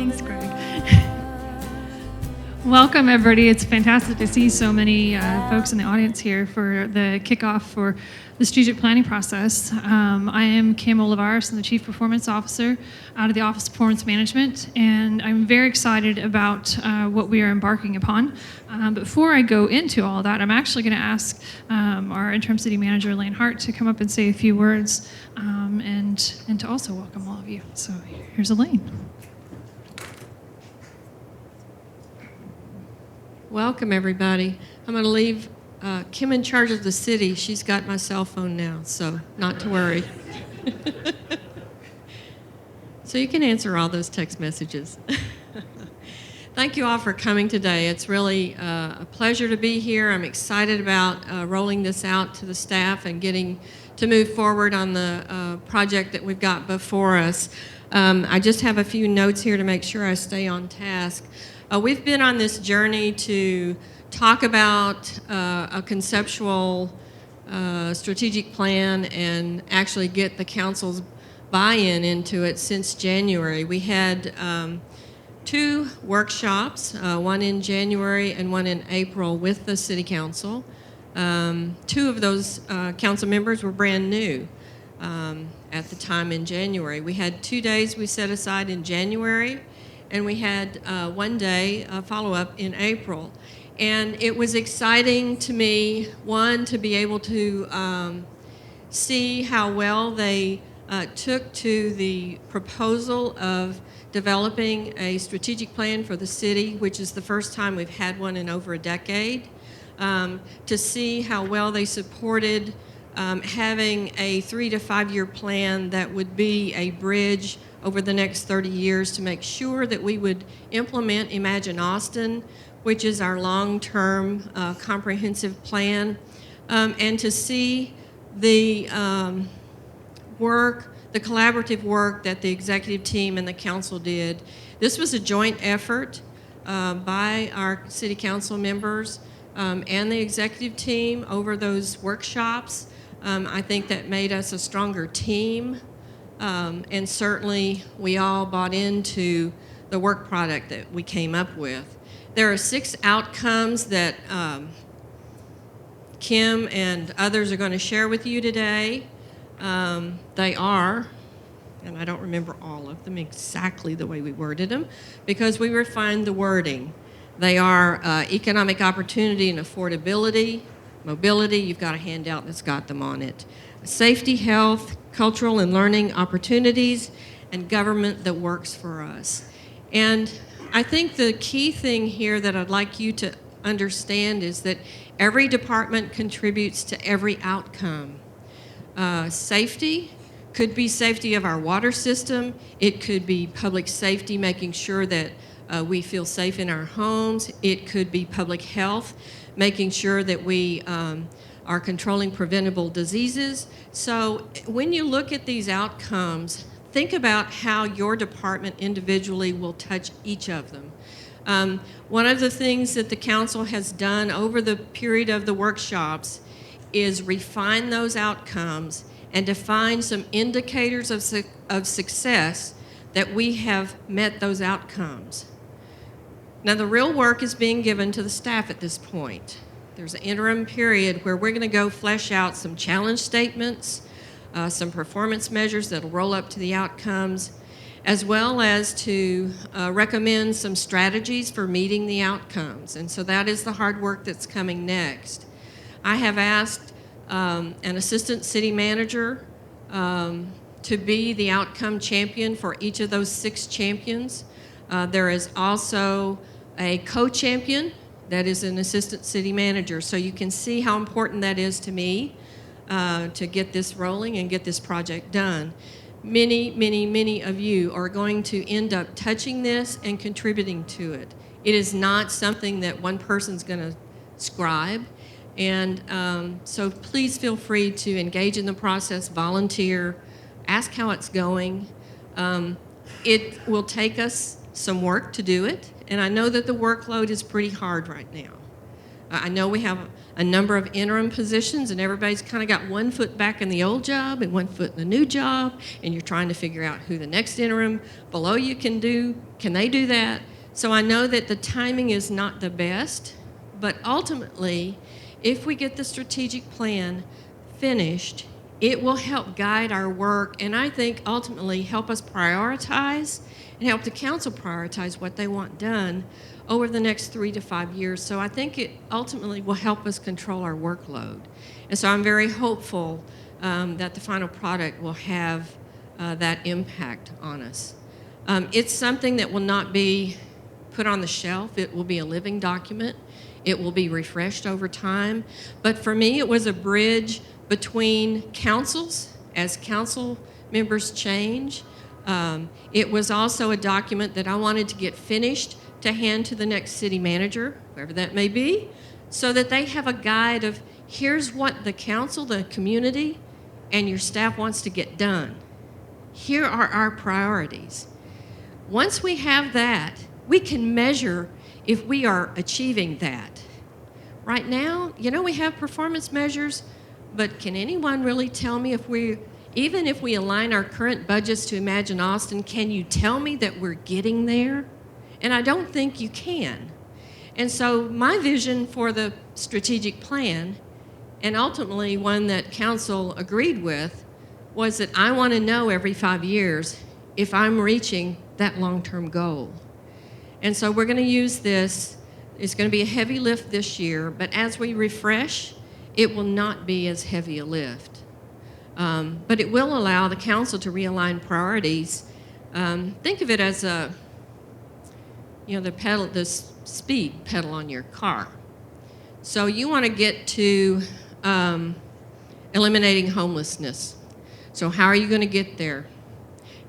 Thanks, Greg. Welcome, everybody. It's fantastic to see so many folks in the audience here for the kickoff for the strategic planning process. I am Kim Olivares. I'm the Chief Performance Officer out of the Office of Performance Management, and I'm very excited about what we are embarking upon. Before I go into all that, I'm actually going to ask our Interim City Manager, Elaine Hart, to come up and say a few words and to also welcome all of you. So here's Elaine. Welcome, everybody. I'm going to leave Kim in charge of the city. She's got my cell phone now, so not to worry. So you can answer all those text messages. Thank you all for coming today. It's really a pleasure to be here. I'm excited about rolling this out to the staff and getting to move forward on the project that we've got before us. I just have a few notes here to make sure I stay on task. We've been on this journey to talk about a conceptual strategic plan and actually get the council's buy-in into it since January. We had 2 workshops, one in January and one in April with the City Council. 2 of those council members were brand new at the time in January. We had 2 days we set aside in January, and we had 1 day follow-up in April. And it was exciting to me, one, to be able to see how well they took to the proposal of developing a strategic plan for the city, which is the first time we've had one in over a decade, to see how well they supported having a 3 to 5 year plan that would be a bridge over the next 30 years to make sure that we would implement Imagine Austin, which is our long-term comprehensive plan, and to see the work, the collaborative work that the executive team and the council did. This was a joint effort by our city council members and the executive team over those workshops. I think that made us a stronger team. And certainly we all bought into the work product that we came up with. There are 6 outcomes that Kim and others are going to share with you today. They are, and I don't remember all of them exactly the way we worded them because we refined the wording. They are economic opportunity and affordability, mobility, you've got a handout that's got them on it, safety, health, cultural and learning opportunities, and government that works for us. And I think the key thing here that I'd like you to understand is that every department contributes to every outcome. Safety could be safety of our water system. It could be public safety, making sure that we feel safe in our homes. It could be public health, making sure that we are controlling preventable diseases. So when you look at these outcomes, think about how your department individually will touch each of them. One of the things that the council has done over the period of the workshops is refine those outcomes and define some indicators of success that we have met those outcomes. Now, the real work is being given to the staff at this point. There's an interim period where we're going to go flesh out some challenge statements, some performance measures that'll roll up to the outcomes, as well as to recommend some strategies for meeting the outcomes. And so that is the hard work that's coming next. I have asked an assistant city manager to be the outcome champion for each of those 6 champions. There is also a co-champion that is an assistant city manager. So you can see how important that is to me to get this rolling and get this project done. Many, many, many of you are going to end up touching this and contributing to it. It is not something that one person's going to scribe. And so please feel free to engage in the process, volunteer, ask how it's going. It will take us some work to do it, and I know that the workload is pretty hard right now. I know we have a number of interim positions, and everybody's kind of got one foot back in the old job and one foot in the new job, and you're trying to figure out who the next interim below you can do. Can they do that? So I know that the timing is not the best, but ultimately, if we get the strategic plan finished, it will help guide our work, and I think ultimately help us prioritize and help the council prioritize what they want done over the next 3 to 5 years. So I think it ultimately will help us control our workload. And so I'm very hopeful that the final product will have that impact on us. It's something that will not be put on the shelf. It will be a living document. It will be refreshed over time. But for me, it was a bridge between councils as council members change. It was also a document that I wanted to get finished to hand to the next city manager, whoever that may be, so that they have a guide of here's what the council, the community, and your staff wants to get done. Here are our priorities. Once we have that, we can measure if we are achieving that. Right now, we have performance measures, but can anyone really tell me even if we align our current budgets to Imagine Austin, can you tell me that we're getting there? And I don't think you can. And so my vision for the strategic plan, and ultimately one that council agreed with, was that I want to know every 5 years if I'm reaching that long-term goal. And so we're going to use this. It's going to be a heavy lift this year, but as we refresh, it will not be as heavy a lift. But it will allow the council to realign priorities. Think of it as the speed pedal on your car. So you want to get to eliminating homelessness. So how are you going to get there?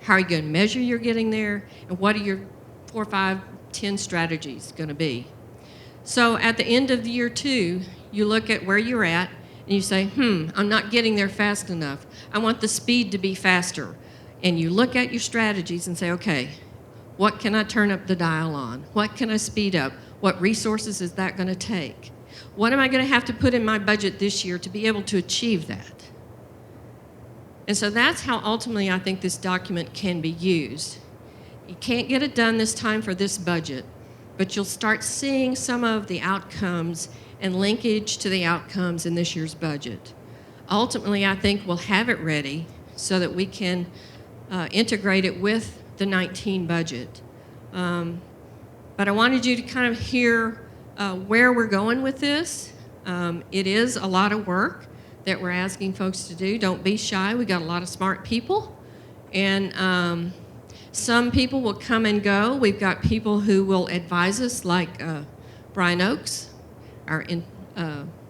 How are you going to measure you're getting there? And what are your 4, 5, 10 strategies going to be? So at the end of the year 2, you look at where you're at and you say, I'm not getting there fast enough. I want the speed to be faster. And you look at your strategies and say, okay, what can I turn up the dial on? What can I speed up? What resources is that going to take? What am I going to have to put in my budget this year to be able to achieve that? And so that's how ultimately I think this document can be used. You can't get it done this time for this budget, but you'll start seeing some of the outcomes and linkage to the outcomes in this year's budget. Ultimately, I think we'll have it ready so that we can integrate it with the 19 budget. But I wanted you to kind of hear where we're going with this. It is a lot of work that we're asking folks to do. Don't be shy. We got a lot of smart people. And some people will come and go. We've got people who will advise us, like Brian Oakes, our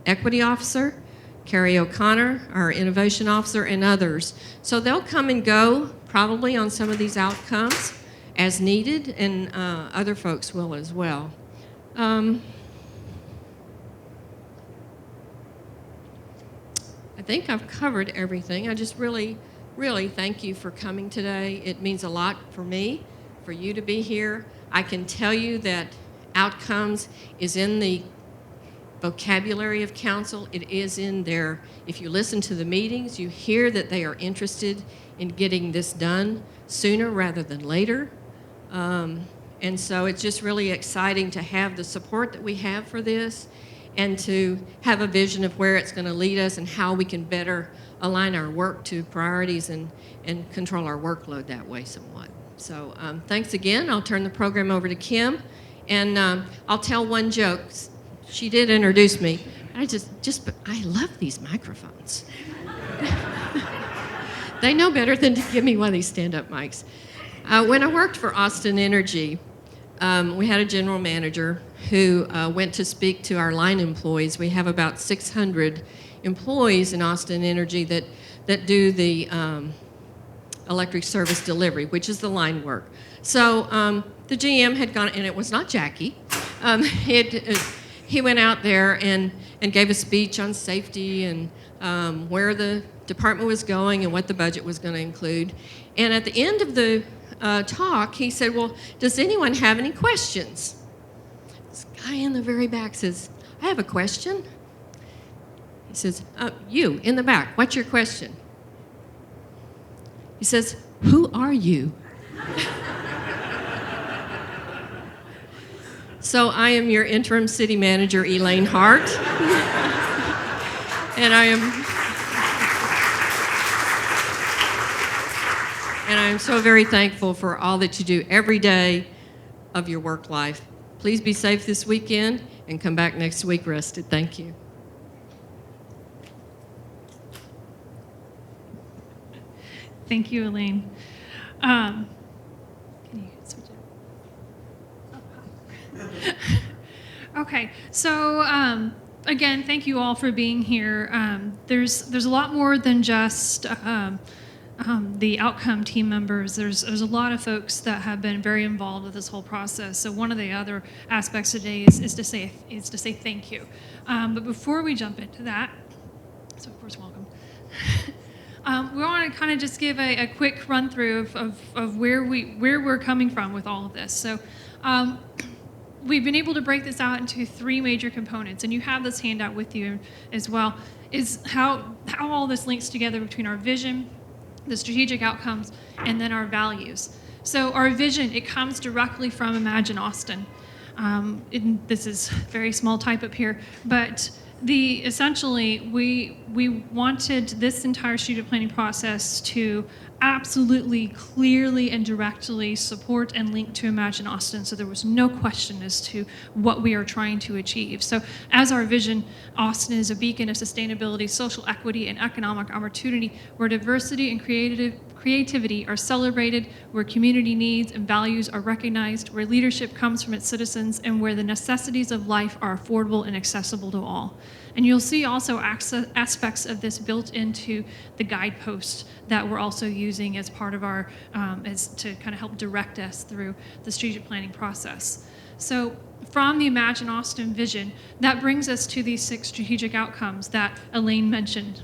equity officer, Carrie O'Connor, our innovation officer, and others. So they'll come and go probably on some of these outcomes as needed, and other folks will as well. I think I've covered everything. I just really thank you for coming today. It means a lot for me, for you to be here. I can tell you that outcomes is in the vocabulary of council. It is in there. If you listen to the meetings, you hear that they are interested in getting this done sooner rather than later. And so it's just really exciting to have the support that we have for this and to have a vision of where it's going to lead us and how we can better align our work to priorities and control our workload that way somewhat. So thanks again. I'll turn the program over to Kim, and I'll tell one joke. She did introduce me. I love these microphones. They know better than to give me one of these stand-up mics. When I worked for Austin Energy, we had a general manager who went to speak to our line employees. We have about 600 employees in Austin Energy that do the electric service delivery, which is the line work. So the GM had gone, and it was not Jackie. He went out there and gave a speech on safety and where the department was going and what the budget was going to include. And at the end of the talk, he said, well, does anyone have any questions? This guy in the very back says, I have a question. He says, you in the back, what's your question? He says, who are you? So I am your interim city manager, Elaine Hart. And I am so very thankful for all that you do every day of your work life. Please be safe this weekend and come back next week rested. Thank you. Thank you, Elaine. Can you switch it? Okay, so again, thank you all for being here. There's a lot more than just the outcome team members. There's a lot of folks that have been very involved with this whole process. So one of the other aspects today is to say thank you. But before we jump into that, so of course, welcome. We want to kind of just give a quick run through of where we're coming from with all of this. So we've been able to break this out into three major components, and you have this handout with you as well, is how all this links together between our vision, the strategic outcomes, and then our values. So our vision, it comes directly from Imagine Austin. This is very small type up here, but essentially we wanted this entire strategic planning process to absolutely clearly and directly support and link to Imagine Austin, so there was no question as to what we are trying to achieve. So as our vision, Austin is a beacon of sustainability, social equity, and economic opportunity where diversity and creativity are celebrated, where community needs and values are recognized, where leadership comes from its citizens, and where the necessities of life are affordable and accessible to all. And you'll see also aspects of this built into the guideposts that we're also using as part of our, as to kind of help direct us through the strategic planning process. So from the Imagine Austin vision, that brings us to these 6 strategic outcomes that Elaine mentioned.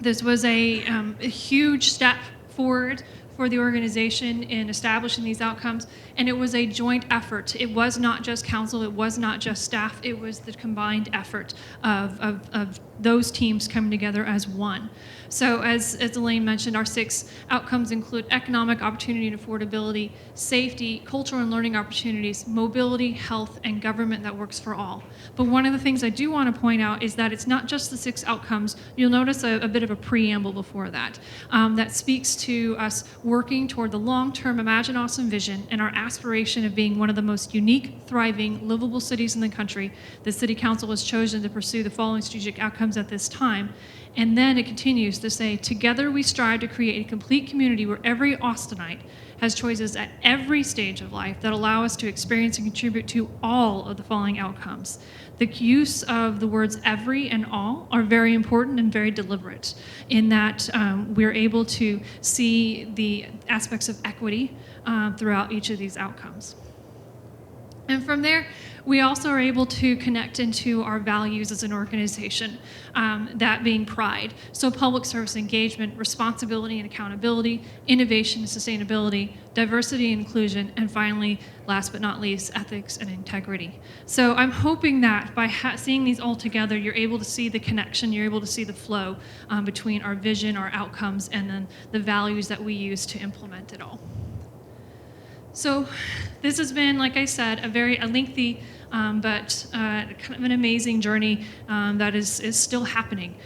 This was a huge step forward for the organization in establishing these outcomes, and it was a joint effort. It was not just council, it was not just staff, it was the combined effort of those teams coming together as one. So as Elaine mentioned, our 6 outcomes include economic opportunity and affordability, safety, cultural and learning opportunities, mobility, health, and government that works for all. But one of the things I do want to point out is that it's not just the 6 outcomes. You'll notice a bit of a preamble before that that speaks to us working toward the long-term Imagine Austin vision and our aspiration of being one of the most unique, thriving, livable cities in the country. The City Council has chosen to pursue the following strategic outcomes at this time. And then it continues to say, together we strive to create a complete community where every Austinite has choices at every stage of life that allow us to experience and contribute to all of the following outcomes. The use of the words every and all are very important and very deliberate in that we're able to see the aspects of equity throughout each of these outcomes. And from there, we also are able to connect into our values as an organization, that being pride. So public service engagement, responsibility and accountability, innovation and sustainability, diversity and inclusion, and finally, last but not least, ethics and integrity. So I'm hoping that by seeing these all together, you're able to see the connection, you're able to see the flow between our vision, our outcomes, and then the values that we use to implement it all. So this has been, like I said, a lengthy but kind of an amazing journey that is still happening.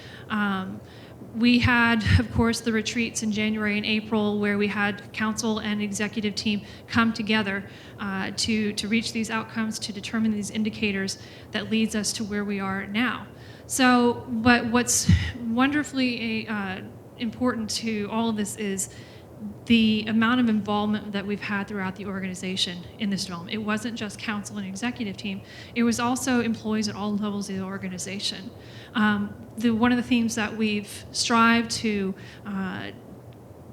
We had, of course, the retreats in January and April where we had council and executive team come together to reach these outcomes, to determine these indicators that leads us to where we are now. So, but what's wonderfully important to all of this is the amount of involvement that we've had throughout the organization in this development. It wasn't just council and executive team, it was also employees at all levels of the organization. One of the themes that we've strived to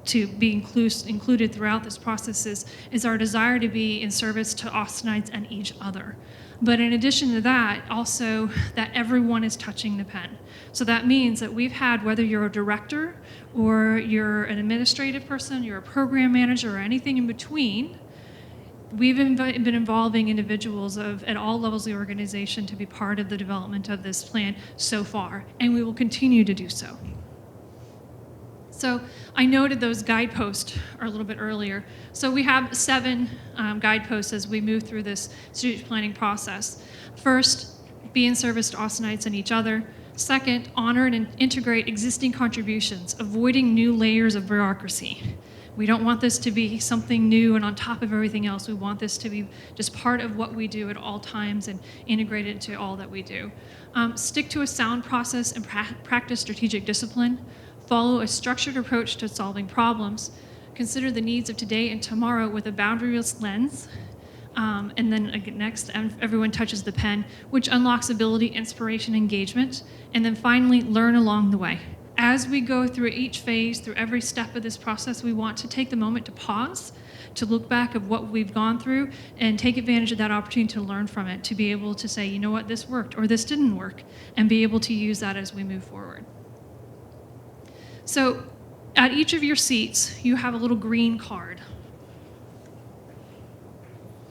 be included throughout this process is our desire to be in service to Austinites and each other. But in addition to that, also that everyone is touching the pen. So that means that we've had, whether you're a director or you're an administrative person, you're a program manager or anything in between, We've been involving individuals at all levels of the organization to be part of the development of this plan so far, and we will continue to do so. So I noted those guideposts a little bit earlier. So we have 7 guideposts as we move through this strategic planning process. First, be in service to Austinites and each other. Second, honor and integrate existing contributions, avoiding new layers of bureaucracy. We don't want this to be something new and on top of everything else. We want this to be just part of what we do at all times and integrated into all that we do. Stick to a sound process and practice strategic discipline. Follow a structured approach to solving problems. Consider the needs of today and tomorrow with a boundaryless lens. And then again, next, everyone touches the pen, which unlocks ability, inspiration, engagement. And then finally, learn along the way. As we go through each phase, through every step of this process, we want to take the moment to pause, to look back at what we've gone through, and take advantage of that opportunity to learn from it, to be able to say, you know what, this worked, or this didn't work, and be able to use that as we move forward. So at each of your seats, you have a little green card.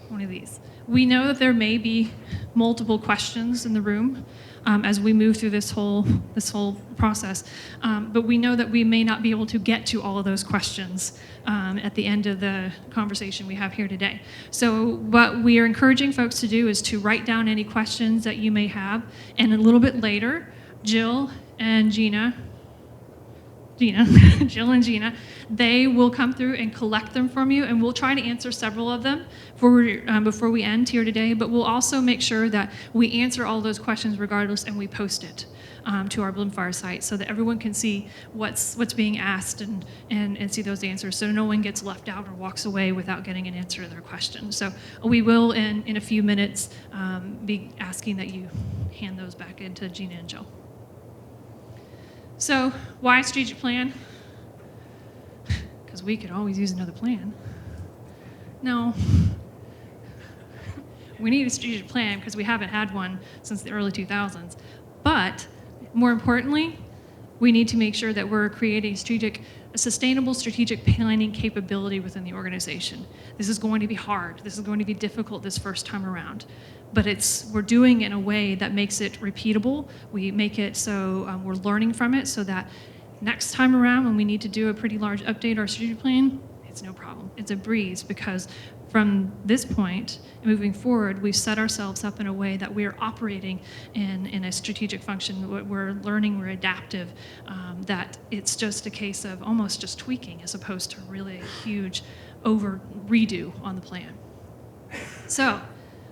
One of these. We know that there may be multiple questions in the room as we move through this whole process, but we know that we may not be able to get to all of those questions at the end of the conversation we have here today. So what we are encouraging folks to do is to write down any questions that you may have, and a little bit later, Jill and Gina, they will come through and collect them from you, and we'll try to answer several of them before we end here today, but we'll also make sure that we answer all those questions regardless, and we post it to our Bloomfire site so that everyone can see what's being asked and see those answers, so no one gets left out or walks away without getting an answer to their question. So we will, in a few minutes, be asking that you hand those back into Gina and Jill. So why a strategic plan? Because we could always use another plan. No. We need a strategic plan because we haven't had one since the early 2000s. But more importantly, we need to make sure that we're creating a sustainable strategic planning capability within the organization. This is going to be hard. This is going to be difficult this first time around. But we're doing it in a way that makes it repeatable. We make it so we're learning from it so that next time around when we need to do a pretty large update our strategic plan, it's no problem. It's a breeze because from this point, moving forward, we've set ourselves up in a way that we're operating in a strategic function. We're learning, we're adaptive, that it's just a case of almost just tweaking as opposed to really a huge redo on the plan. So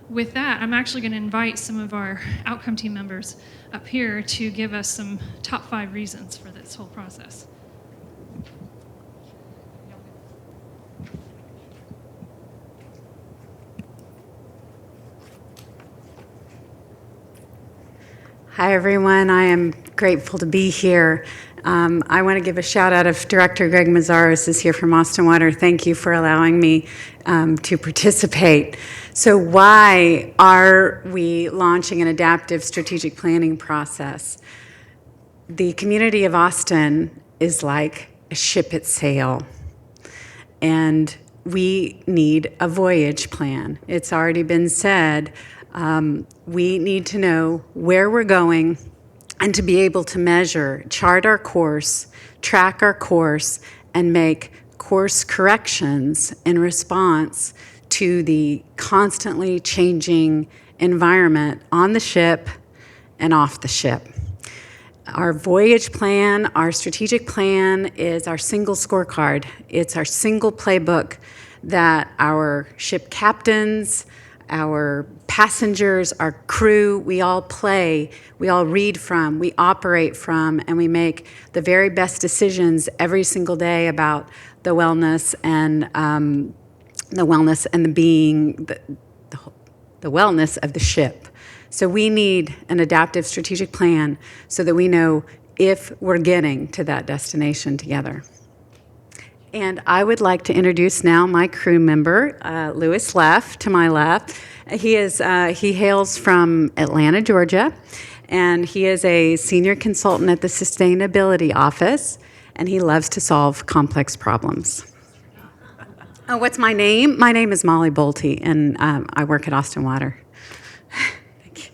with that, I'm actually going to invite some of our outcome team members up here to give us some top 5 reasons for this whole process. Hi, everyone. I am grateful to be here. I want to give a shout out if Director Greg Mazzaros is here from Austin Water. Thank you for allowing me to participate. So why are we launching an adaptive strategic planning process? The community of Austin is like a ship at sail, and we need a voyage plan. It's already been said, we need to know where we're going and to be able to measure, chart our course, track our course, and make course corrections in response to the constantly changing environment on the ship and off the ship. Our voyage plan, our strategic plan is our single scorecard. It's our single playbook that our ship captains, our passengers, our crew, we all play, we all read from, we operate from, and we make the very best decisions every single day about the wellness and the being, the wellness of the ship. So we need an adaptive strategic plan so that we know if we're getting to that destination together. And I would like to introduce now my crew member, Louis Leff, to my left. He hails from Atlanta, Georgia, and he is a senior consultant at the Sustainability Office, and he loves to solve complex problems. Oh, what's my name? My name is Molly Bolte, and I work at Austin Water. Thank you.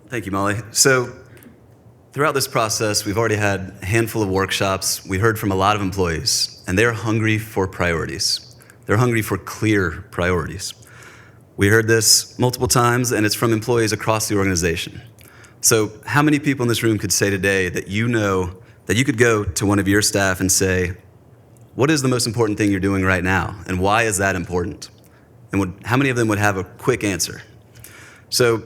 Thank you, Molly. So throughout this process, we've already had a handful of workshops. We heard from a lot of employees, and they're hungry for priorities. They're hungry for clear priorities. We heard this multiple times, and it's from employees across the organization. So how many people in this room could say today that you know that you could go to one of your staff and say, what is the most important thing you're doing right now, and why is that important? And how many of them would have a quick answer? So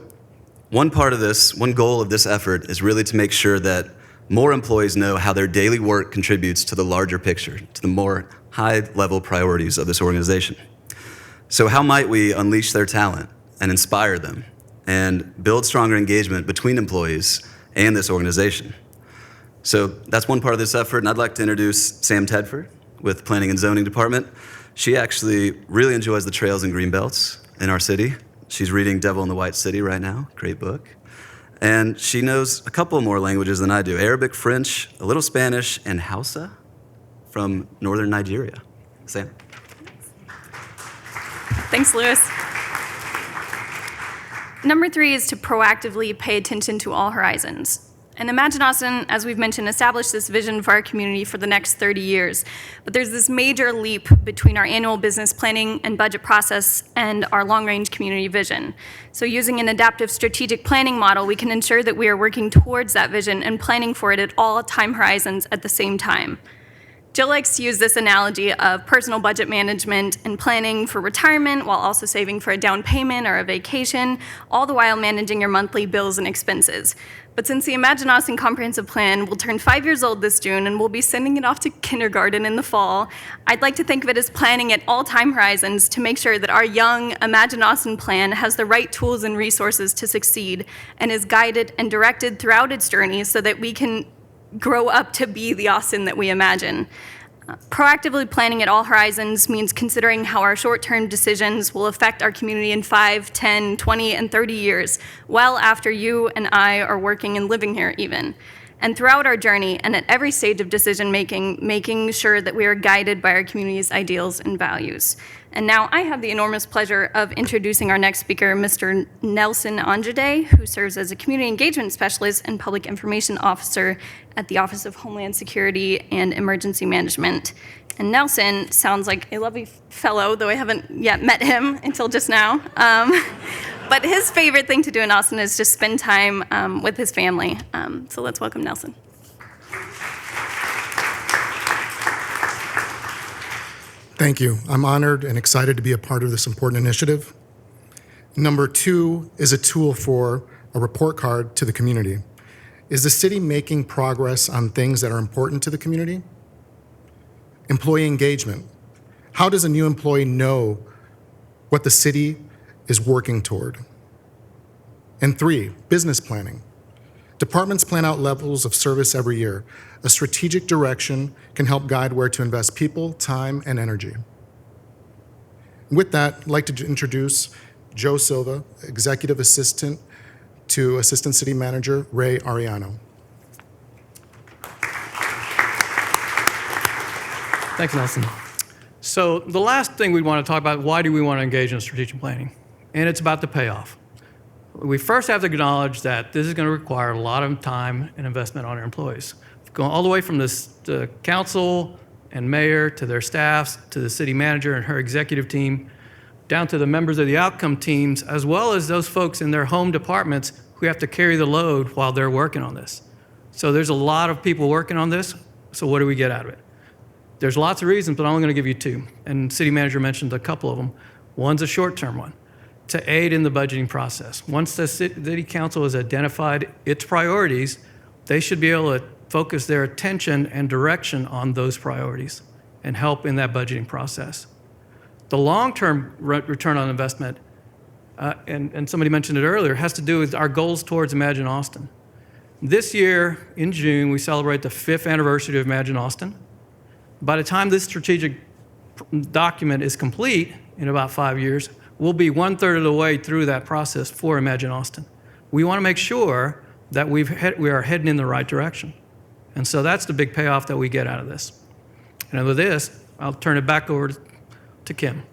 one part of this, one goal of this effort is really to make sure that more employees know how their daily work contributes to the larger picture, to the more high-level priorities of this organization. So how might we unleash their talent and inspire them and build stronger engagement between employees and this organization? So that's one part of this effort, and I'd like to introduce Sam Tedford with Planning and Zoning Department. She actually really enjoys the trails and green belts in our city. She's reading Devil in the White City right now, great book. And she knows a couple more languages than I do, Arabic, French, a little Spanish, and Hausa from northern Nigeria. Sam. Thanks, Lewis. Number 3 is to proactively pay attention to all horizons. And Imagine Austin, as we've mentioned, established this vision for our community for the next 30 years. But there's this major leap between our annual business planning and budget process and our long-range community vision. So using an adaptive strategic planning model, we can ensure that we are working towards that vision and planning for it at all time horizons at the same time. Jill likes to use this analogy of personal budget management and planning for retirement while also saving for a down payment or a vacation, all the while managing your monthly bills and expenses. But since the Imagine Austin Comprehensive Plan will turn 5 years old this June and we'll be sending it off to kindergarten in the fall, I'd like to think of it as planning at all time horizons to make sure that our young Imagine Austin plan has the right tools and resources to succeed and is guided and directed throughout its journey so that we can grow up to be the Austin that we imagine. Proactively planning at all horizons means considering how our short-term decisions will affect our community in 5, 10, 20, and 30 years, well after you and I are working and living here even. And throughout our journey and at every stage of decision-making, making sure that we are guided by our community's ideals and values. And now I have the enormous pleasure of introducing our next speaker, Mr. Nelson Anjade, who serves as a community engagement specialist and public information officer at the Office of Homeland Security and Emergency Management. And Nelson sounds like a lovely fellow, though I haven't yet met him until just now. But his favorite thing to do in Austin is just spend time with his family. So let's welcome Nelson. Thank you. I'm honored and excited to be a part of this important initiative. Number 2 is a tool for a report card to the community. Is the city making progress on things that are important to the community? Employee engagement. How does a new employee know what the city is working toward? And 3, business planning. Departments plan out levels of service every year. A strategic direction can help guide where to invest people, time, and energy. With that, I'd like to introduce Joe Silva, Executive Assistant to Assistant City Manager Ray Ariano. Thanks, Nelson. So the last thing we want to talk about, why do we want to engage in strategic planning? And it's about the payoff. We first have to acknowledge that this is going to require a lot of time and investment on our employees. Going all the way from the council and mayor to their staffs, to the city manager and her executive team, down to the members of the outcome teams, as well as those folks in their home departments who have to carry the load while they're working on this. So there's a lot of people working on this, so what do we get out of it? There's lots of reasons, but I'm only going to give you 2. And city manager mentioned a couple of them. One's a short-term one, to aid in the budgeting process. Once the city council has identified its priorities, they should be able to focus their attention and direction on those priorities and help in that budgeting process. The long-term return on investment, and somebody mentioned it earlier, has to do with our goals towards Imagine Austin. This year, in June, we celebrate the 5th anniversary of Imagine Austin. By the time this strategic document is complete, in about 5 years, we'll be 1/3 of the way through that process for Imagine Austin. We want to make sure that we are heading in the right direction. And so that's the big payoff that we get out of this. And with this, I'll turn it back over to Kim.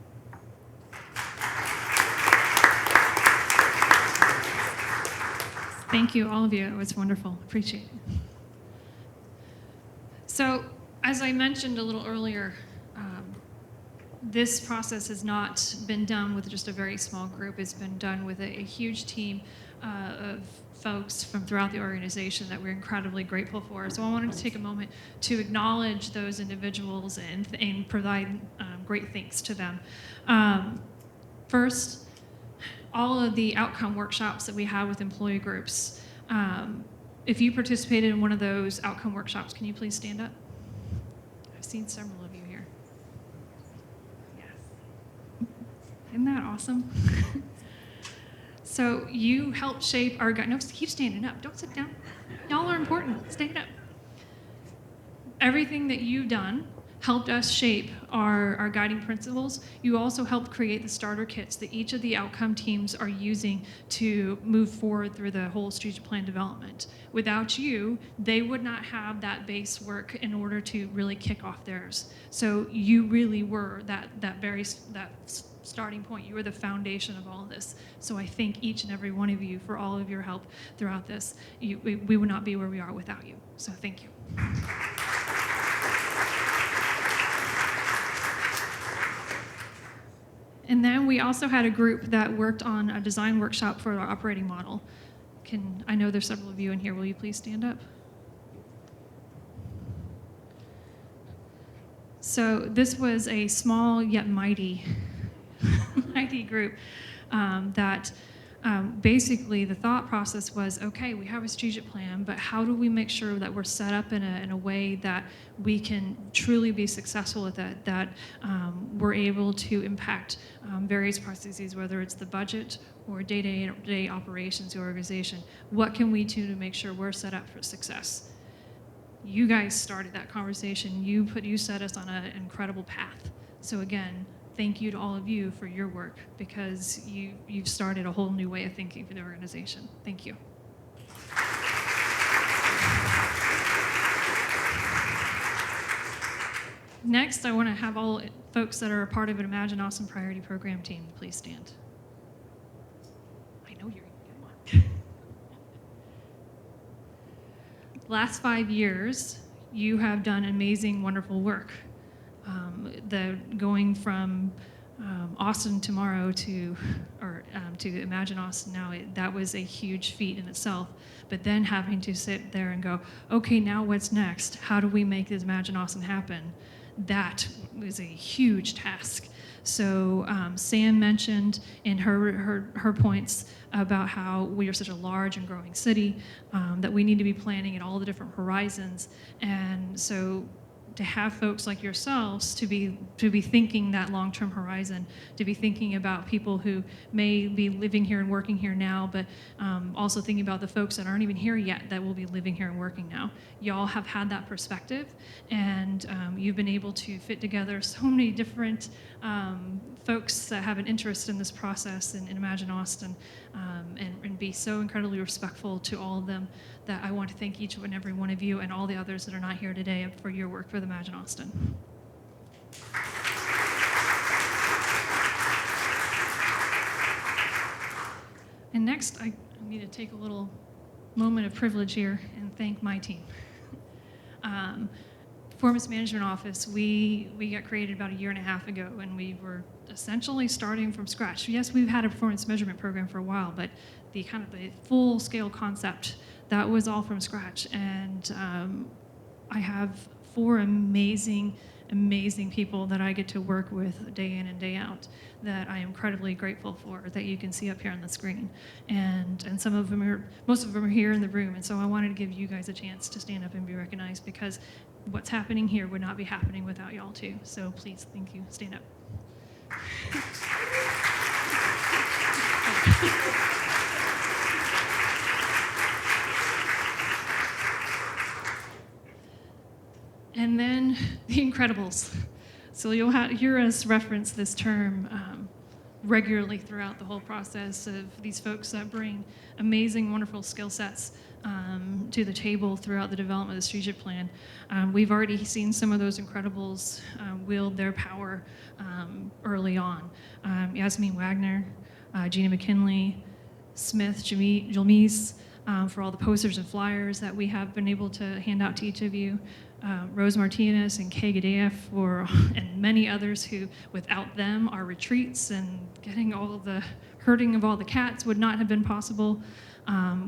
Thank you, all of you. It was wonderful. Appreciate it. So, as I mentioned a little earlier, this process has not been done with just a very small group. It's been done with a huge team of folks from throughout the organization that we're incredibly grateful for. So I wanted to take a moment to acknowledge those individuals and provide great thanks to them. First, all of the outcome workshops that we have with employee groups. If you participated in one of those outcome workshops, can you please stand up? I've seen several of you here. Yes. Isn't that awesome? So you helped shape our no, keep standing up. Don't sit down. Y'all are important. Stand up. Everything that you've done helped us shape our guiding principles. You also helped create the starter kits that each of the outcome teams are using to move forward through the whole strategic plan development. Without you, they would not have that base work in order to really kick off theirs. So you really were that starting point. You were the foundation of all of this. So I thank each and every one of you for all of your help throughout this. We would not be where we are without you. So thank you. And then we also had a group that worked on a design workshop for our operating model. I know there's several of you in here. Will you please stand up? So this was a small yet mighty group that basically the thought process was, okay, we have a strategic plan, but how do we make sure that we're set up in a way that we can truly be successful with it, that we're able to impact various processes, whether it's the budget or day-to-day operations of the organization. What can we do to make sure we're set up for success? You guys started that conversation. You set us on an incredible path. So again, thank you to all of you for your work, because you've started a whole new way of thinking for the organization. Thank you. Next, I want to have all folks that are a part of an Imagine Austin Priority Program team, please stand. I know you're come on. Last 5 years, you have done amazing, wonderful work. Going from Austin Tomorrow to Imagine Austin Now, that was a huge feat in itself. But then having to sit there and go, okay, now what's next? How do we make this Imagine Austin happen? That was a huge task. So Sam mentioned in her points about how we are such a large and growing city, that we need to be planning at all the different horizons. And so to have folks like yourselves to be thinking that long-term horizon, to be thinking about people who may be living here and working here now, but also thinking about the folks that aren't even here yet that will be living here and working now. Y'all have had that perspective, and you've been able to fit together so many different folks that have an interest in this process and Imagine Austin, and be so incredibly respectful to all of them, that I want to thank each and every one of you and all the others that are not here today for your work for the Imagine Austin. And next, I need to take a little moment of privilege here and thank my team. Performance Management Office, we got created about 1.5 years ago, and we were essentially starting from scratch. Yes, we've had a performance measurement program for a while, but the full-scale concept, that was all from scratch. And I have 4 amazing people that I get to work with day in and day out that I am incredibly grateful for, that you can see up here on the screen. And most of them are here in the room, and so I wanted to give you guys a chance to stand up and be recognized, because what's happening here would not be happening without y'all too. So please, thank you, stand up. And then the Incredibles. So you'll hear us reference this term regularly throughout the whole process of these folks that bring amazing, wonderful skill sets to the table throughout the development of the strategic plan. We've already seen some of those Incredibles wield their power early on. Yasmin Wagner, Gina McKinley, Smith, Jalmise, for all the posters and flyers that we have been able to hand out to each of you. Rose Martinez and Kay Gadea and many others who, without them, our retreats and getting all of the herding of all the cats would not have been possible.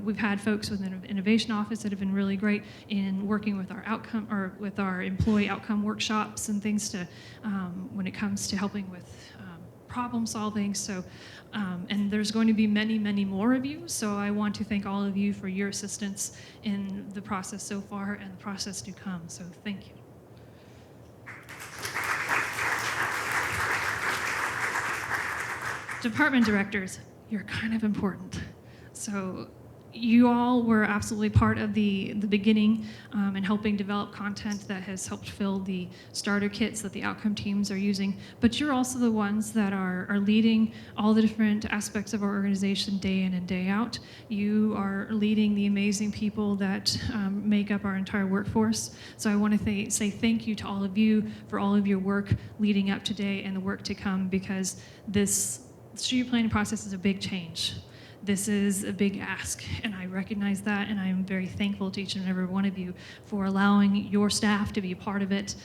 We've had folks with an innovation office that have been really great in working with our outcome or with our employee outcome workshops and things to when it comes to helping with problem solving. So, and there's going to be many, many more of you. So I want to thank all of you for your assistance in the process so far and the process to come. So thank you. Department directors, you're kind of important. So you all were absolutely part of the beginning and helping develop content that has helped fill the starter kits that the outcome teams are using. But you're also the ones that are leading all the different aspects of our organization day in and day out. You are leading the amazing people that make up our entire workforce. So I want to say thank you to all of you for all of your work leading up today and the work to come, because this strategic planning process is a big change. This is a big ask, and I recognize that, and I'm very thankful to each and every one of you for allowing your staff to be a part of it,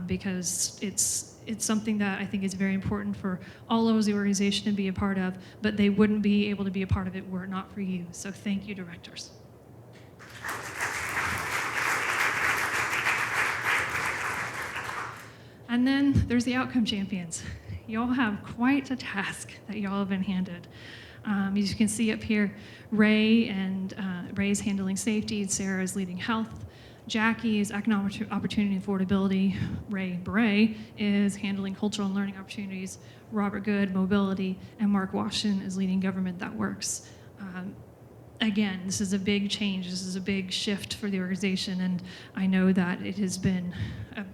because it's something that I think is very important for all levels of the organization to be a part of, but they wouldn't be able to be a part of it were it not for you. So thank you, directors. And then there's the outcome champions. Y'all have quite a task that y'all have been handed. As you can see up here, Ray is handling safety, Sarah is leading health, Jackie is economic opportunity and affordability, Ray Bray is handling cultural and learning opportunities, Robert Good, mobility, and Mark Washington is leading government that works. Again, this is a big change. This is a big shift for the organization, and I know that it has been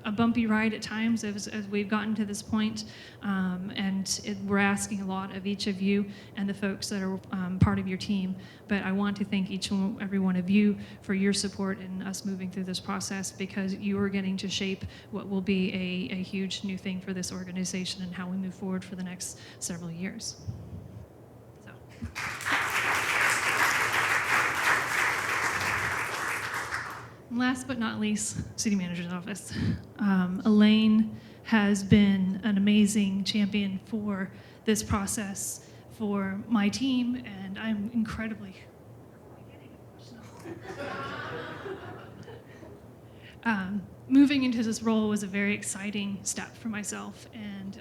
a bumpy ride at times as we've gotten to this point, we're asking a lot of each of you and the folks that are part of your team, but I want to thank each and every one of you for your support in us moving through this process, because you are getting to shape what will be a huge new thing for this organization and how we move forward for the next several years. So. Last but not least, City Manager's Office. Elaine has been an amazing champion for this process for my team, and I'm incredibly moving into this role was a very exciting step for myself, and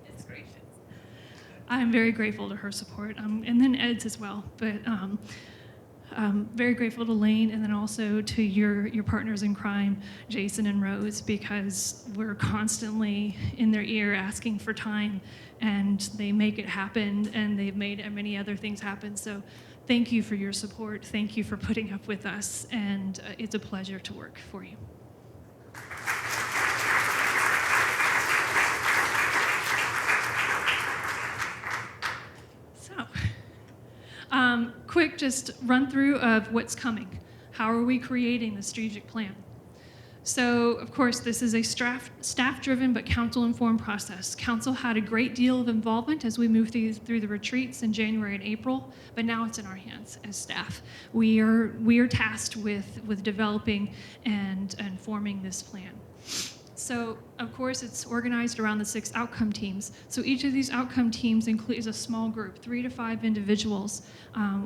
it's gracious. I'm very grateful to her support, and then Ed's as well, but very grateful to Lane, and then also to your partners in crime, Jason and Rose, because we're constantly in their ear asking for time, and they make it happen, and they've made many other things happen. So thank you for your support. Thank you for putting up with us, and it's a pleasure to work for you. Quick just run through of what's coming. How are we creating the strategic plan? So, of course, this is a staff-driven but council-informed process. Council had a great deal of involvement as we moved through the retreats in January and April, but now it's in our hands as staff. We are tasked with developing and forming this plan. So, of course, it's organized around the 6 outcome teams. So each of these outcome teams is a small group, 3 to 5 individuals,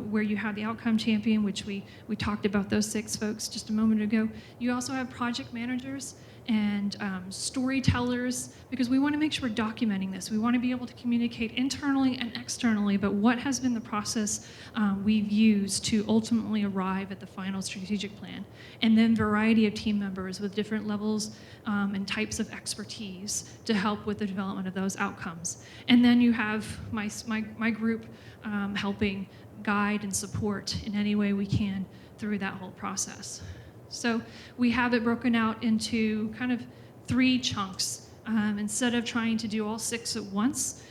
where you have the outcome champion, which we talked about those 6 folks just a moment ago. You also have project managers and storytellers, because we want to make sure we're documenting this. We want to be able to communicate internally and externally about what has been the process we've used to ultimately arrive at the final strategic plan. And then variety of team members with different levels and types of expertise to help with the development of those outcomes. And then you have my group helping guide and support in any way we can through that whole process. So we have it broken out into kind of 3 chunks. Instead of trying to do all 6 at once,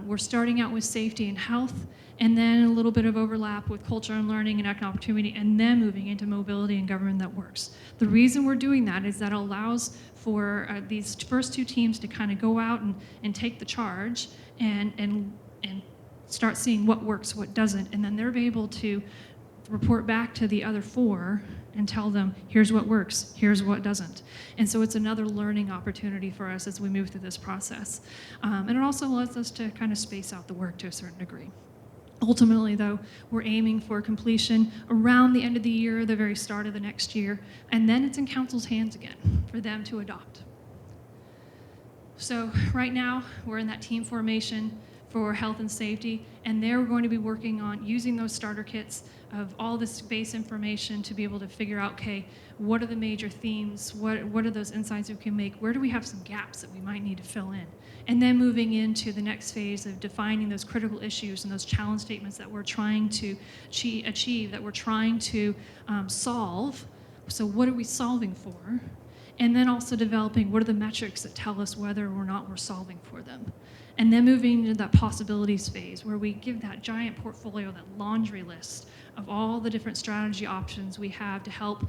we're starting out with safety and health, and then a little bit of overlap with culture and learning and economic opportunity, and then moving into mobility and government that works. The reason we're doing that is that allows for these first 2 teams to kind of go out and take the charge and start seeing what works, what doesn't, and then they're able to report back to the other 4 and tell them, here's what works, here's what doesn't. And so it's another learning opportunity for us as we move through this process. And it also allows us to kind of space out the work to a certain degree. Ultimately, though, we're aiming for completion around the end of the year, the very start of the next year, and then it's in council's hands again for them to adopt. So right now, we're in that team formation for health and safety, and there we're going to be working on using those starter kits of all this base information to be able to figure out, okay, what are the major themes, what are those insights we can make, where do we have some gaps that we might need to fill in, and then moving into the next phase of defining those critical issues and those challenge statements that we're trying to achieve, that we're trying to solve. So what are we solving for? And then also developing what are the metrics that tell us whether or not we're solving for them. And then moving into that possibilities phase where we give that giant portfolio, that laundry list of all the different strategy options we have to help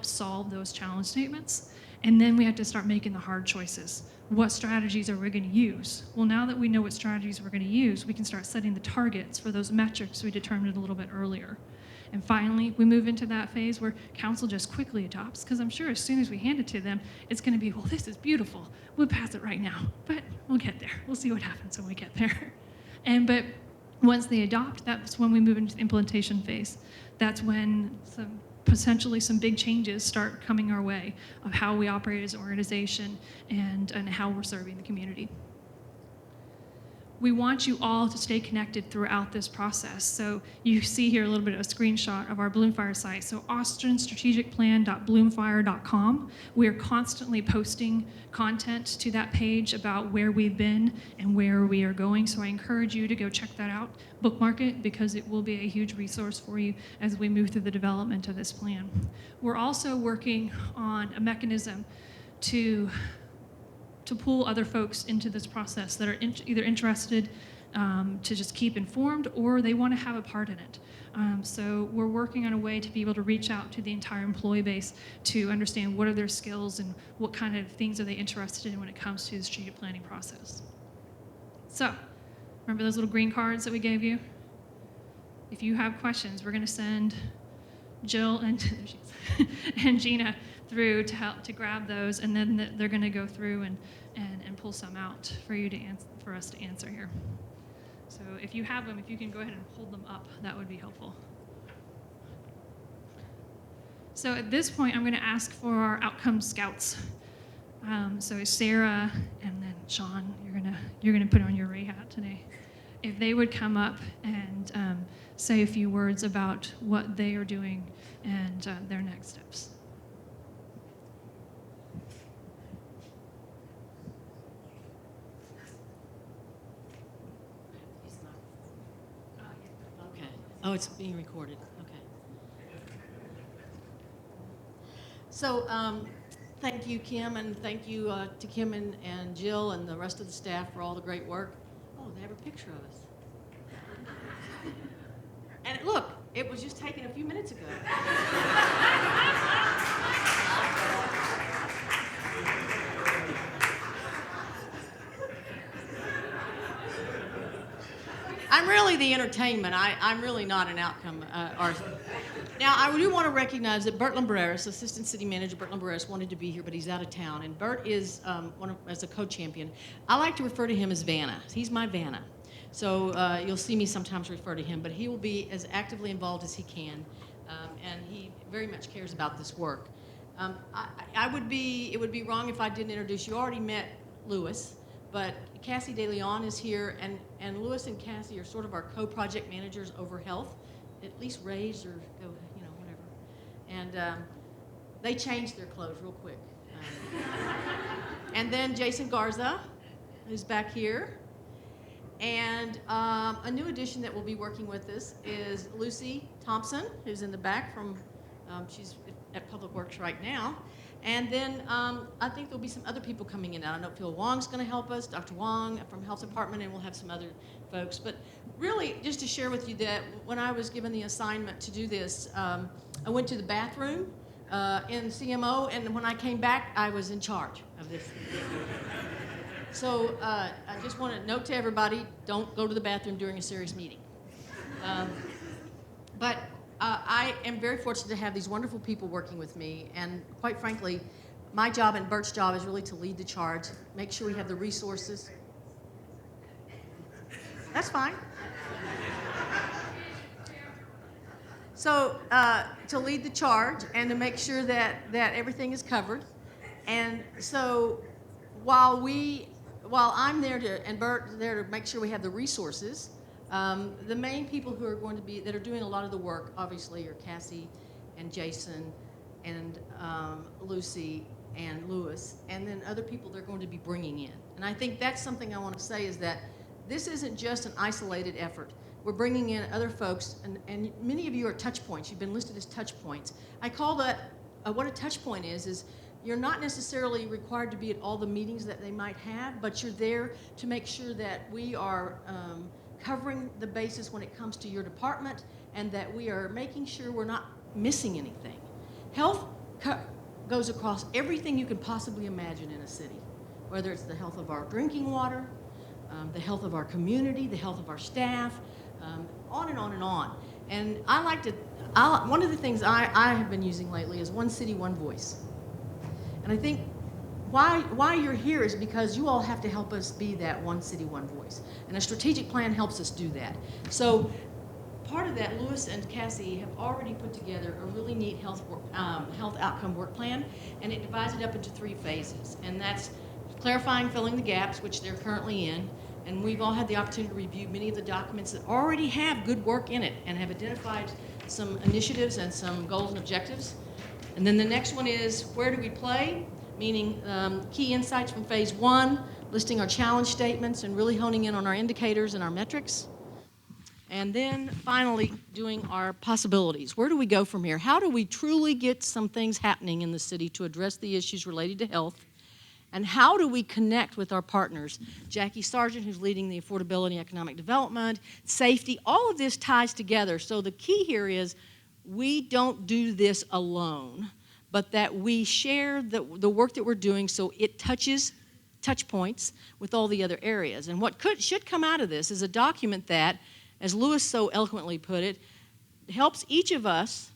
solve those challenge statements. And then we have to start making the hard choices. What strategies are we going to use? Well, now that we know what strategies we're going to use, we can start setting the targets for those metrics we determined a little bit earlier. And finally, we move into that phase where council just quickly adopts, because I'm sure as soon as we hand it to them, it's going to be, well, this is beautiful. We'll pass it right now, but we'll get there. We'll see what happens when we get there. But once they adopt, that's when we move into the implementation phase. That's when potentially some big changes start coming our way of how we operate as an organization and how we're serving the community. We want you all to stay connected throughout this process. So you see here a little bit of a screenshot of our Bloomfire site. So austinstrategicplan.bloomfire.com. We are constantly posting content to that page about where we've been and where we are going. So I encourage you to go check that out, bookmark it, because it will be a huge resource for you as we move through the development of this plan. We're also working on a mechanism to pull other folks into this process that are either interested to just keep informed or they want to have a part in it. So we're working on a way to be able to reach out to the entire employee base to understand what are their skills and what kind of things are they interested in when it comes to the strategic planning process. So remember those little green cards that we gave you? If you have questions, we're going to send Jill and Gina through to help to grab those, and then they're going to go through and pull some out for you to for us to answer here. So if you have them, if you can go ahead and hold them up, that would be helpful. So at this point, I'm going to ask for our outcome scouts. So Sarah and then Sean, you're gonna put on your Ray hat today. If they would come up and say a few words about what they are doing and their next steps. Okay. Oh, it's being recorded. Okay. So, thank you, Kim, and thank you to Kim and Jill and the rest of the staff for all the great work. Oh, they have a picture of us. And look, it was just taken a few minutes ago. I'm really the entertainment. I'm really not an outcome artist. Now, I do want to recognize that Bert Lumbreras, Assistant City Manager Bert Lumbreras, wanted to be here, but he's out of town. And Bert is as a co-champion. I like to refer to him as Vanna. He's my Vanna. So you'll see me sometimes refer to him, but he will be as actively involved as he can, and he very much cares about this work. It would be wrong if I didn't introduce you. You already met Louis. But Cassie DeLeon is here, and Louis and Cassie are sort of our co-project managers over health, at least raise or go, whatever. And they changed their clothes real quick. And then Jason Garza, who's back here. And a new addition that will be working with us is Lucy Thompson, who's in the back from, she's at Public Works right now. And then I think there'll be some other people coming in. I know Phil Wong's going to help us, Dr. Wong from Health Department, and we'll have some other folks. But really, just to share with you that when I was given the assignment to do this, I went to the bathroom in CMO, and when I came back, I was in charge of this. So I just want to note to everybody, don't go to the bathroom during a serious meeting. But I am very fortunate to have these wonderful people working with me, and quite frankly, my job and Bert's job is really to lead the charge, make sure we have the resources. That's fine. So to lead the charge and to make sure that everything is covered. And so while I'm there to, and Bert's there to make sure we have the resources, the main people who are going to be, that are doing a lot of the work, obviously, are Cassie and Jason and Lucy and Lewis, and then other people they're going to be bringing in. And I think that's something I want to say, is that this isn't just an isolated effort. We're bringing in other folks, and many of you are touch points. You've been listed as touch points. I call that, what a touch point is you're not necessarily required to be at all the meetings that they might have, but you're there to make sure that we are covering the basis when it comes to your department, and that we are making sure we're not missing anything. Health goes across everything you could possibly imagine in a city, whether it's the health of our drinking water, the health of our community, the health of our staff, on and on and on. And one of the things I have been using lately is One City, One Voice. And I think why you're here is because you all have to help us be that one city, one voice. And a strategic plan helps us do that. So part of that, Lewis and Cassie have already put together a really neat health outcome work plan, and it divides it up into 3 phases. And that's clarifying, filling the gaps, which they're currently in. And we've all had the opportunity to review many of the documents that already have good work in it and have identified some initiatives and some goals and objectives. And then the next one is, where do we play? Meaning key insights from phase 1, listing our challenge statements and really honing in on our indicators and our metrics. And then finally, doing our possibilities. Where do we go from here? How do we truly get some things happening in the city to address the issues related to health? And how do we connect with our partners? Jackie Sargent, who's leading the affordability and economic development, safety, all of this ties together. So the key here is we don't do this alone, but that we share the work that we're doing so it touch points with all the other areas. And what should come out of this is a document that, as Lewis so eloquently put it, helps each of us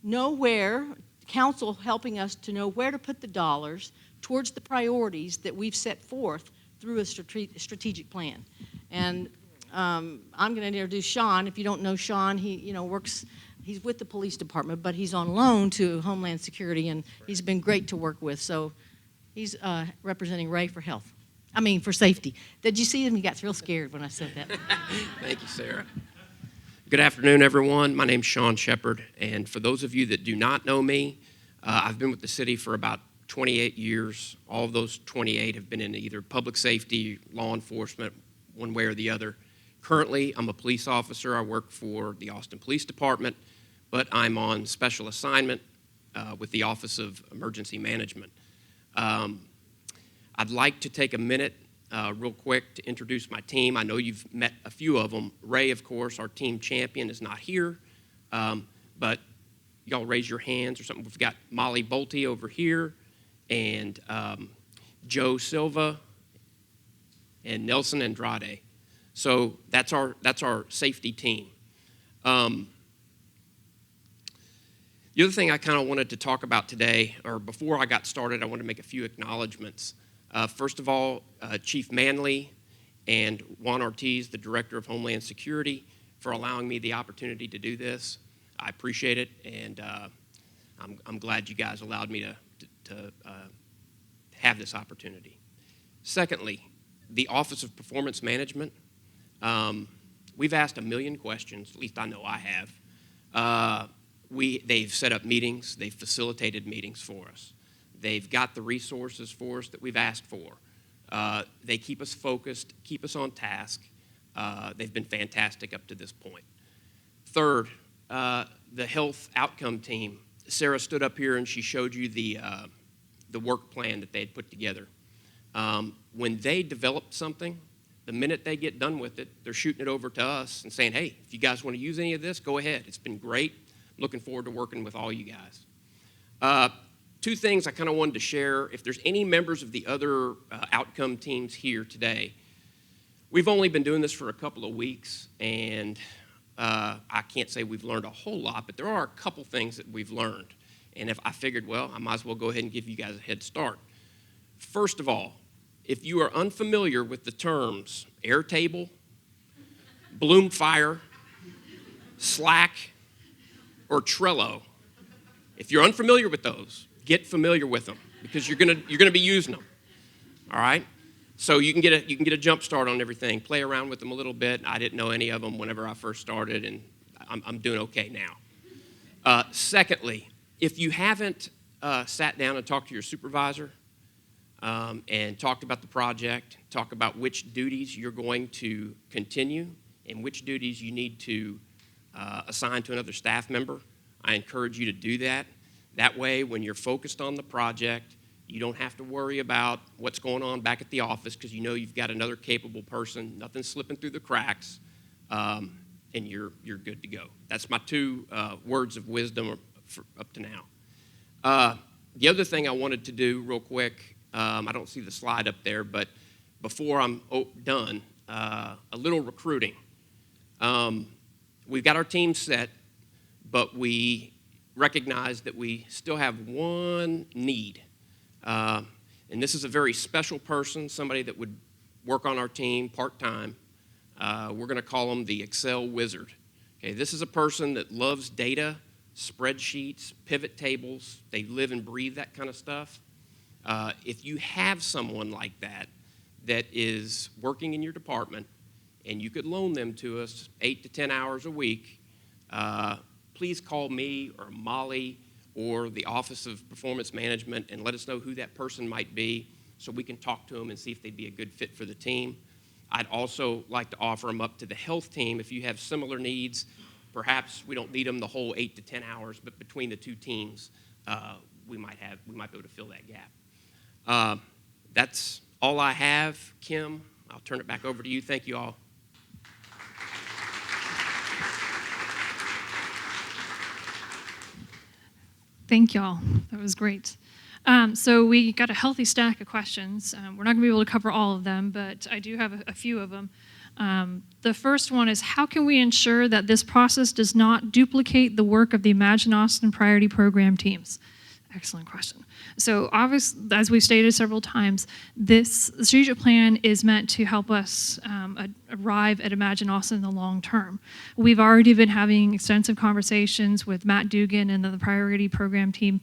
know where, council helping us to know where to put the dollars towards the priorities that we've set forth through a strategic plan. And I'm going to introduce Sean. If you don't know Sean, he works. He's with the police department, but he's on loan to Homeland Security, and he's been great to work with. So he's representing Ray for for safety. Did you see him? He got real scared when I said that. Thank you, Sarah. Good afternoon, everyone. My name's Sean Shepard, and for those of you that do not know me, I've been with the city for about 28 years. All of those 28 have been in either public safety, law enforcement, one way or the other. Currently, I'm a police officer. I work for the Austin Police Department, but I'm on special assignment with the Office of Emergency Management. I'd like to take a minute real quick to introduce my team. I know you've met a few of them. Ray, of course, our team champion, is not here, but y'all raise your hands or something. We've got Molly Bolte over here, and Joe Silva, and Nelson Andrade. So that's our safety team. The other thing I kind of wanted to talk about today, or before I got started, I want to make a few acknowledgments. First of all, Chief Manley and Juan Ortiz, the Director of Homeland Security, for allowing me the opportunity to do this. I appreciate it, and I'm glad you guys allowed me to have this opportunity. Secondly, the Office of Performance Management. We've asked 1 million questions, at least I know I have. They've set up meetings, they've facilitated meetings for us. They've got the resources for us that we've asked for. They keep us focused, keep us on task. They've been fantastic up to this point. Third, the health outcome team. Sarah stood up here and she showed you the the work plan that they had put together. When they develop something, the minute they get done with it, they're shooting it over to us and saying, hey, if you guys want to use any of this, go ahead. It's been great. I'm looking forward to working with all you guys. Two things I kind of wanted to share. If there's any members of the other outcome teams here today, we've only been doing this for a couple of weeks, and I can't say we've learned a whole lot, but there are a couple things that we've learned. And if I figured, well, I might as well go ahead and give you guys a head start. First of all, if you are unfamiliar with the terms Airtable, Bloomfire, Slack, or Trello, if you're unfamiliar with those, get familiar with them because you're gonna be using them. All right? So you can get a jump start on everything. Play around with them a little bit. I didn't know any of them whenever I first started, and I'm doing okay now. Secondly, if you haven't sat down and talked to your supervisor and talked about the project, talk about which duties you're going to continue and which duties you need to assign to another staff member, I encourage you to do that. That way, when you're focused on the project, you don't have to worry about what's going on back at the office because you know you've got another capable person, nothing slipping through the cracks, and you're good to go. That's my two words of wisdom up to now. The other thing I wanted to do real quick, I don't see the slide up there, but before I'm done, a little recruiting. We've got our team set, but we recognize that we still have one need. And this is a very special person, somebody that would work on our team part-time. We're going to call them the Excel wizard. Okay, this is a person that loves data, spreadsheets, pivot tables. They live and breathe that kind of stuff. If you have someone like that that is working in your department and you could loan them to us 8 to 10 hours a week, please call me or Molly or the Office of Performance Management and let us know who that person might be so we can talk to them and see if they'd be a good fit for the team. I'd also like to offer them up to the health team if you have similar needs. Perhaps we don't need them the whole 8 to 10 hours, but between the two teams, we might be able to fill that gap. That's all I have. Kim, I'll turn it back over to you. Thank you all. Thank y'all. That was great. So we got a healthy stack of questions. We're not going to be able to cover all of them, but I do have a few of them. The first one is, how can we ensure that this process does not duplicate the work of the Imagine Austin Priority Program teams? Excellent question. So obviously, as we've stated several times, this strategic plan is meant to help us arrive at Imagine Austin in the long term. We've already been having extensive conversations with Matt Dugan and the priority program team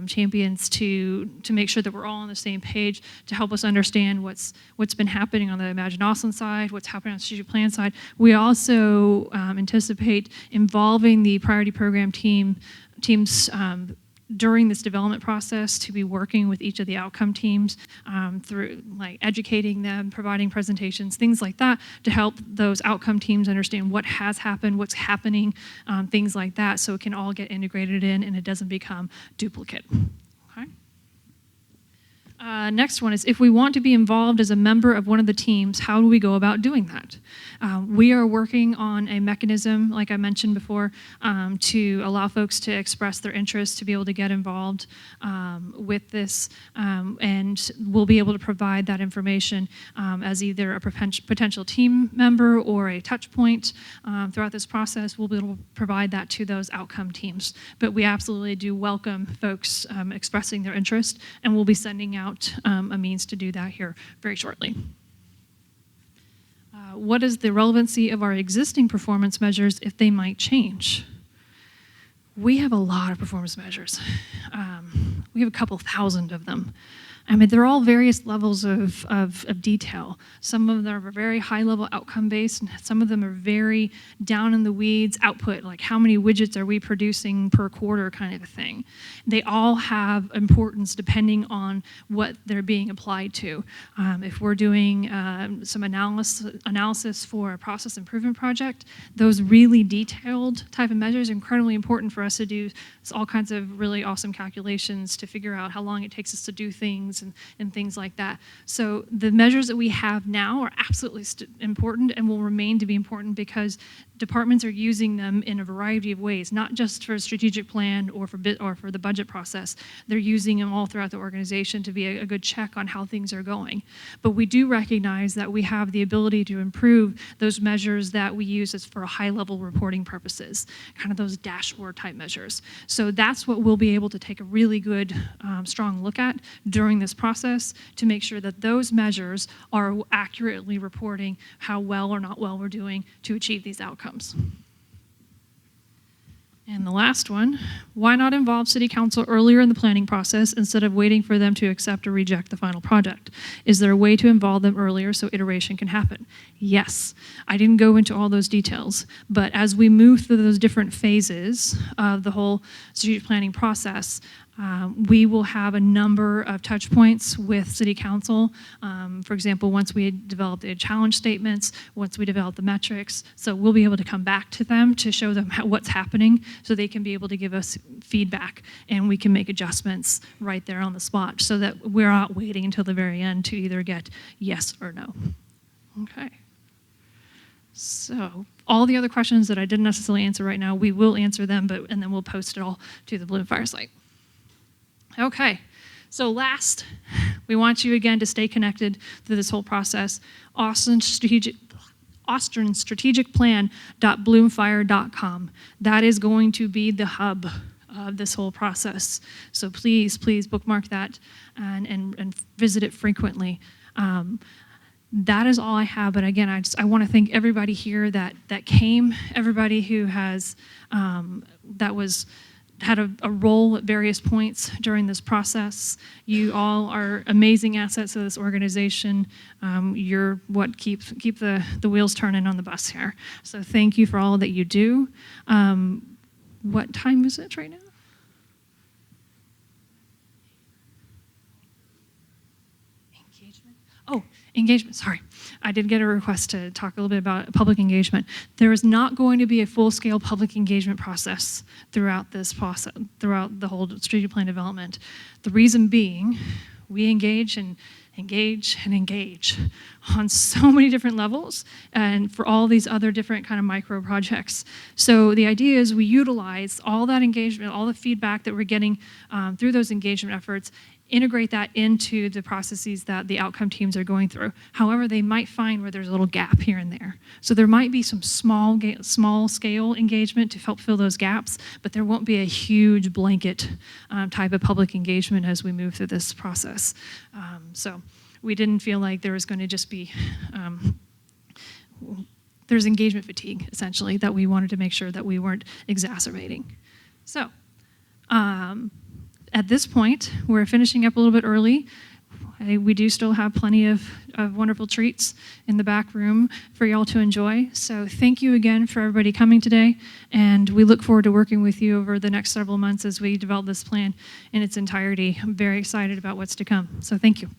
champions to make sure that we're all on the same page to help us understand what's been happening on the Imagine Austin side, what's happening on the strategic plan side. We also anticipate involving the priority program teams during this development process to be working with each of the outcome teams through like educating them, providing presentations, things like that to help those outcome teams understand what has happened, what's happening, things like that, so it can all get integrated in and it doesn't become duplicate. Okay. Next one is, if we want to be involved as a member of one of the teams, how do we go about doing that? We are working on a mechanism, like I mentioned before, to allow folks to express their interest to be able to get involved with this, and we'll be able to provide that information as either a potential team member or a touch point throughout this process. We'll be able to provide that to those outcome teams. But we absolutely do welcome folks expressing their interest, and we'll be sending out a means to do that here very shortly. What is the relevancy of our existing performance measures if they might change? We have a lot of performance measures. We have a couple thousand of them. I mean, they're all various levels of detail. Some of them are very high-level outcome-based, and some of them are very down-in-the-weeds output, like how many widgets are we producing per quarter kind of a thing. They all have importance depending on what they're being applied to. If we're doing some analysis for a process improvement project, those really detailed type of measures are incredibly important for us to do all kinds of really awesome calculations to figure out how long it takes us to do things and things like that. So the measures that we have now are absolutely important and will remain to be important because departments are using them in a variety of ways, not just for a strategic plan or for the budget process. They're using them all throughout the organization to be a good check on how things are going. But we do recognize that we have the ability to improve those measures that we use as for high-level reporting purposes, kind of those dashboard type measures. So that's what we'll be able to take a really good, strong look at during this process to make sure that those measures are accurately reporting how well or not well we're doing to achieve these outcomes. And the last one, why not involve City Council earlier in the planning process instead of waiting for them to accept or reject the final project? Is there a way to involve them earlier so iteration can happen? Yes. I didn't go into all those details, but as we move through those different phases of the whole strategic planning process, we will have a number of touch points with City Council. For example, once we develop the challenge statements, once we develop the metrics, so we'll be able to come back to them to show them what's happening so they can be able to give us feedback and we can make adjustments right there on the spot so that we're not waiting until the very end to either get yes or no. Okay. So all the other questions that I didn't necessarily answer right now, we will answer them, and then we'll post it all to the Bloom Fire site. Okay, so last, we want you again to stay connected through this whole process. AustinStrategicPlan.bloomfire.com. That is going to be the hub of this whole process. So please bookmark that and visit it frequently. That is all I have, but again, I want to thank everybody here that came, everybody who has, had a role at various points during this process. You all are amazing assets of this organization. You're what keep the wheels turning on the bus here. So thank you for all that you do. What time is it right now? Engagement, sorry. I did get a request to talk a little bit about public engagement. There is not going to be a full-scale public engagement process throughout this process, throughout the whole strategic plan development. The reason being, we engage and engage and engage on so many different levels and for all these other different kind of micro projects. So the idea is we utilize all that engagement, all the feedback that we're getting through those engagement efforts, integrate that into the processes that the outcome teams are going through. However, they might find where there's a little gap here and there. So there might be some small scale engagement to help fill those gaps, but there won't be a huge blanket type of public engagement as we move through this process. So we didn't feel like there was going to just be, there's engagement fatigue, essentially, that we wanted to make sure that we weren't exacerbating. So, at this point, we're finishing up a little bit early. We do still have plenty of wonderful treats in the back room for y'all to enjoy. So thank you again for everybody coming today, and we look forward to working with you over the next several months as we develop this plan in its entirety. I'm very excited about what's to come, so thank you.